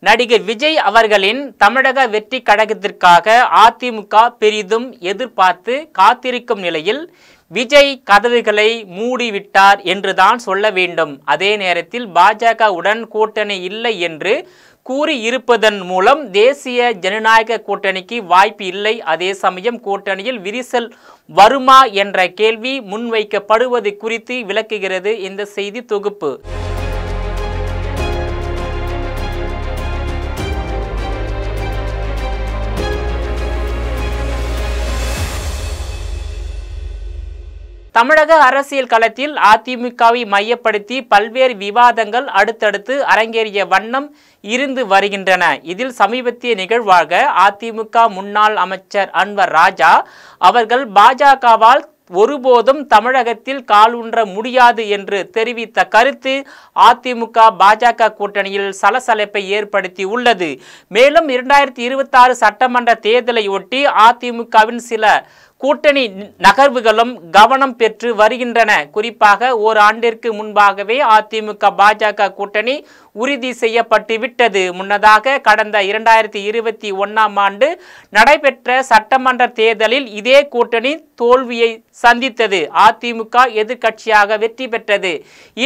நடிகர் விஜய் அவர்களின் தமிழக வெற்றி கழகத்திற்காக அதிமுக பெரிதும் எதிர்பார்த்து காத்திருக்கும் நிலையில் விஜய் கதவுகளை மூடிவிட்டார் என்றுதான் சொல்ல வேண்டும். அதே நேரத்தில் பாஜகவுடன் கூட்டணி இல்லை என்று கூறியிருப்பதன் மூலம் தேசிய ஜனநாயக கூட்டணிக்கு வாய்ப்பு இல்லை. அதே சமயம் கூட்டணியில் விரிசல் வருமா என்ற கேள்வி முன்வைக்கப்படுவது குறித்து விளக்குகிறது இந்த செய்தி தொகுப்பு. தமிழக அரசியல் களத்தில் அதிமுகவை மையப்படுத்தி பல்வேறு விவாதங்கள் அடுத்தடுத்து அரங்கேறிய வண்ணம் இருந்து வருகின்றன. இதில் சமீபத்திய நிகழ்வாக அதிமுக முன்னாள் அமைச்சர் அன்வர் ராஜா அவர்கள் பாஜகவால் ஒருபோதும் தமிழகத்தில் காலூன்ற முடியாது என்று தெரிவித்த கருத்து அதிமுக பாஜக கூட்டணியில் சலசலப்பை ஏற்படுத்தி உள்ளது. மேலும் 2026 சட்டமன்ற தேர்தலை ஒட்டி அதிமுகவின் சில கூட்டணி நகர்வுகளும் கவனம் பெற்று வருகின்றன. குறிப்பாக ஓராண்டிற்கு முன்பாகவே அதிமுக பாஜக கூட்டணி உறுதி செய்யப்பட்டு விட்டது. முன்னதாக கடந்த 2021ஆம் ஆண்டு நடைபெற்ற சட்டமன்ற தேர்தலில் இதே கூட்டணி தோல்வியை சந்தித்தது. அதிமுக எதிர்க்கட்சியாக வெற்றி பெற்றது.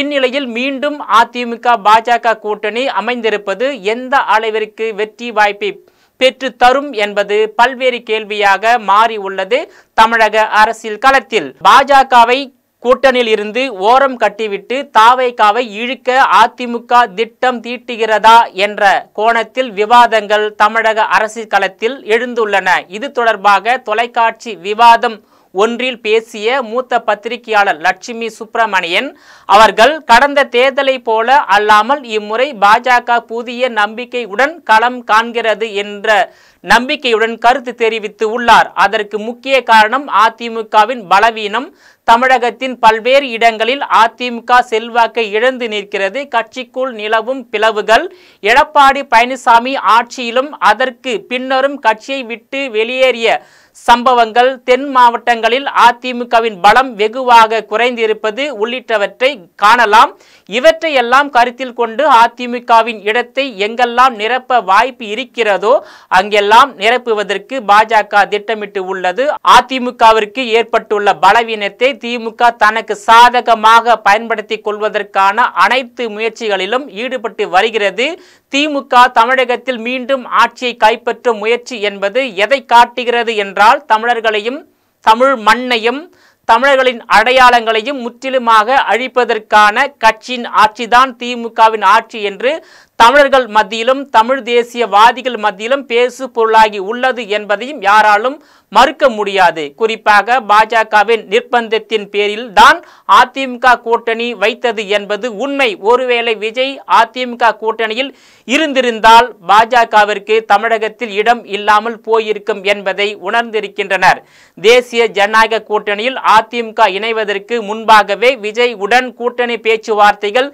இந்நிலையில் மீண்டும் அதிமுக பாஜக கூட்டணி அமைந்திருப்பது எந்த அளவிற்கு வெற்றி வாய்ப்பை பெற்று தரும் என்பது பல்வேறு கேள்வியாக மாறி உள்ளது. தமிழக அரசியல் களத்தில் பாஜகவை கூட்டணியில் இருந்து ஓரம் கட்டிவிட்டு தாவேகாவை இழுக்க அதிமுக திட்டம் தீட்டுகிறதா என்ற கோணத்தில் விவாதங்கள் தமிழக அரசியல் களத்தில் எழுந்துள்ளன. இது தொடர்பாக தொலைக்காட்சி விவாதம் ஒன்றில் பேசிய மூத்த பத்திரிகையாளர் லட்சுமி சுப்பிரமணியன் அவர்கள் கடந்த தேர்தலை போல அல்லாமல் இம்முறை பாஜக புதிய நம்பிக்கையுடன் களம் காண்கிறது என்ற நம்பிக்கையுடன் கருத்து தெரிவித்து உள்ளார். அதற்கு முக்கிய காரணம் அதிமுகவின் பலவீனம். தமிழகத்தின் பல்வேறு இடங்களில் அதிமுக செல்வாக்கை இழந்து நிற்கிறது. கட்சிக்குள் நிலவும் பிளவுகள் எடப்பாடி பழனிசாமி ஆட்சியிலும் அதற்கு பின்னரும் கட்சியை விட்டு வெளியேறிய சம்பவங்கள், தென் மாவட்டங்களில் அதிமுகவின் பலம் வெகுவாக குறைந்திருப்பது உள்ளிட்டவற்றை காணலாம். இவற்றையெல்லாம் கருத்தில் கொண்டு அதிமுகவின் இடத்தை எங்கெல்லாம் நிரப்ப வாய்ப்பு இருக்கிறதோ அங்கெல்லாம் நிரப்புவதற்கு பாஜக திட்டமிட்டு உள்ளது. அதிமுகவிற்கு ஏற்பட்டுள்ள பலவீனத்தை திமுக தனக்கு சாதகமாக பயன்படுத்திக் கொள்வதற்கான அனைத்து முயற்சிகளிலும் ஈடுபட்டு வருகிறது. திமுக தமிழகத்தில் மீண்டும் ஆட்சியை கைப்பற்றும் முயற்சி என்பது எதை காட்டுகிறது என்றால் தமிழர்களையும் தமிழ் மண்ணையும் தமிழர்களின் அடையாளங்களையும் முற்றிலுமாக அழிப்பதற்கான கட்சியின் ஆட்சிதான் திமுகவின் ஆட்சி என்று தமிழர்கள் மத்தியிலும் தமிழ் தேசியவாதிகள் மத்தியிலும் பேசு பொருளாகி உள்ளது என்பதையும் யாராலும் மறுக்க முடியாது. குறிப்பாக பாஜகவின் நிர்பந்தத்தின் பேரில் தான் அதிமுக கூட்டணி வைத்தது என்பது உண்மை. ஒருவேளை விஜய் அதிமுக கூட்டணியில் இருந்திருந்தால் பாஜகவிற்கு தமிழகத்தில் இடம் இல்லாமல் போயிருக்கும் என்பதை உணர்ந்திருக்கின்றனர். தேசிய ஜனநாயக கூட்டணியில் அதிமுக இணைவதற்கு முன்பாகவே விஜய் உடன் கூட்டணி பேச்சுவார்த்தைகள்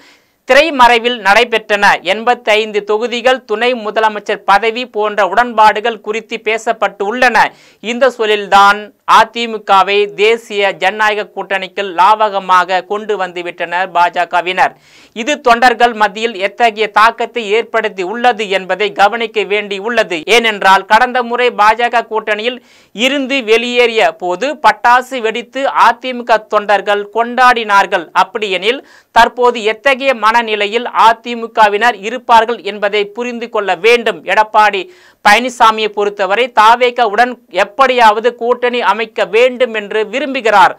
திரைமறைவில் நடைபெற்றன. 85 தொகுதிகள், துணை முதலமைச்சர் பதவி போன்ற உடன்பாடுகள் குறித்து பேசப்பட்டு உள்ளன. இந்த சூழலில்தான் அதிமுகவை தேசிய ஜனநாயக கூட்டணிக்கு லாவகமாக கொண்டு வந்துவிட்டனர் பாஜகவினர். இது தொண்டர்கள் மத்தியில் எத்தகைய தாக்கத்தை ஏற்படுத்தி உள்ளது என்பதை கவனிக்க வேண்டி உள்ளது. ஏனென்றால் கடந்த முறை பாஜக கூட்டணியில் இருந்து வெளியேறிய போது பட்டாசு வெடித்து அதிமுக தொண்டர்கள் கொண்டாடினார்கள். அப்படியெனில் தற்போது எத்தகைய மனநிலையில் அதிமுகவினர் இருப்பார்கள் என்பதை புரிந்து கொள்ள வேண்டும். எடப்பாடி பழனிசாமியை பொறுத்தவரை தாவேகாவுடன் எப்படியாவது கூட்டணி அமைக்க வேண்டும் என்று விரும்புகிறார்.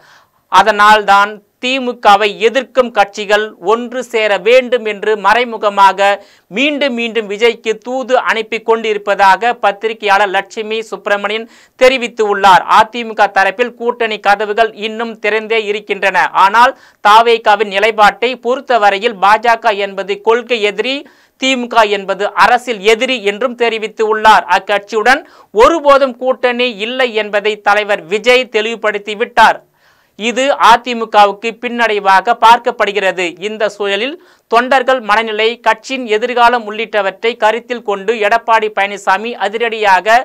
அதனால் தான் திமுகவை எதிர்க்கும் கட்சிகள் ஒன்று சேர வேண்டும் என்று மறைமுகமாக மீண்டும் மீண்டும் விஜய்க்கு தூது அனுப்பி கொண்டிருப்பதாக பத்திரிகையாளர் லட்சுமி சுப்பிரமணியன் தெரிவித்து உள்ளார். அதிமுக தரப்பில் கூட்டணி கதவுகள் இன்னும் திறந்தே இருக்கின்றன. ஆனால் தாவேகாவின் நிலைப்பாட்டை பொறுத்தவரையில் பாஜக என்பது கொள்கை எதிரி, திமுக என்பது அரசியல் எதிரி என்றும் தெரிவித்து உள்ளார். அக்கட்சியுடன் ஒருபோதும் கூட்டணி இல்லை என்பதை தலைவர் விஜய் தெளிவுபடுத்தி விட்டார். இது அதிமுகவுக்கு பின்னடைவாக பார்க்கப்படுகிறது. இந்த சூழலில் தொண்டர்கள் மனநிலை, கட்சியின் எதிர்காலம் உள்ளிட்டவற்றை கருத்தில் கொண்டு எடப்பாடி பழனிசாமி அதிரடியாக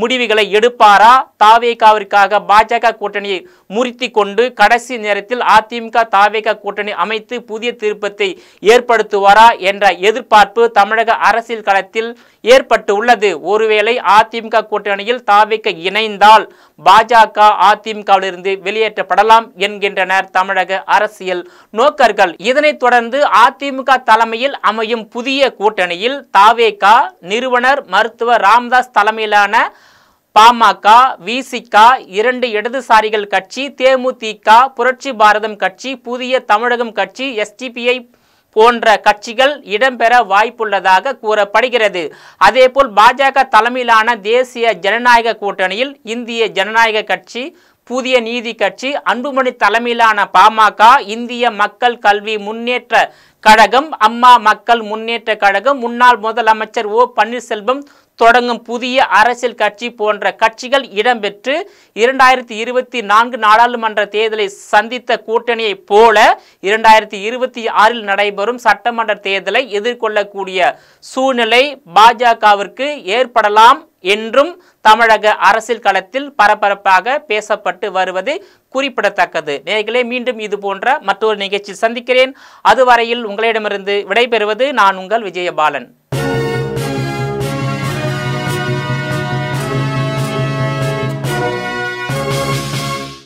முடிவுகளை எடுப்பாரா? தாவேகாவிற்காக பாஜக கூட்டணியை முறித்து கொண்டு கடைசி நேரத்தில் அதிமுக தாவேகா கூட்டணி அமைத்து புதிய திருப்பத்தை ஏற்படுத்துவாரா என்ற எதிர்பார்ப்பு தமிழக அரசியல் களத்தில் ஏற்பட்டு உள்ளது. ஒருவேளை அதிமுக கூட்டணியில் தாவேகா இணைந்தால் பாஜக அதிமுகவிலிருந்து வெளியேற்றப்படலாம் என்கின்றனர் தமிழக அரசியல் நோக்கர்கள். இதனைத் தொடர்ந்து அதிமுக தலைமையில் அமையும் புதிய கூட்டணியில் தாவேகா, நிறுவனர் மருத்துவர் ராமதாஸ் தலைமையிலான பாமக, விசிக, 2 இடதுசாரிகள் கட்சி, தேமுதிக, புரட்சி பாரதம் கட்சி, புதிய தமிழகம் கட்சி, எஸ்டிபிஐ போன்ற கட்சிகள் இடம்பெற வாய்ப்புள்ளதாக கூறப்படுகிறது. அதேபோல் பாஜக தலைமையிலான தேசிய ஜனநாயக கூட்டணியில் இந்திய ஜனநாயக கட்சி, புதிய நீதி கட்சி, அன்புமணி தலைமையிலான பாமக, இந்திய மக்கள் கல்வி முன்னேற்ற கழகம், அம்மா மக்கள் முன்னேற்ற கழகம், முன்னாள் முதலமைச்சர் ஓ பன்னீர்செல்வம் தொடங்கும் புதிய அரசியல் கட்சி போன்ற கட்சிகள் இடம்பெற்று 2024 நாடாளுமன்ற தேர்தலை சந்தித்த கூட்டணியை போல 2026 நடைபெறும் சட்டமன்ற தேர்தலை எதிர்கொள்ளக்கூடிய சூழ்நிலை பாஜகவிற்கு ஏற்படலாம் என்றும் தமிழக அரசியல் களத்தில் பரபரப்பாக பேசப்பட்டு வருவது குறிப்பிடத்தக்கது. நேயர்களே, மீண்டும் இது போன்ற மற்றொரு நிகழ்ச்சியில் சந்திக்கிறேன். அதுவரையில் உங்களிடமிருந்து விடைபெறுவது நான் உங்கள் விஜயபாலன்.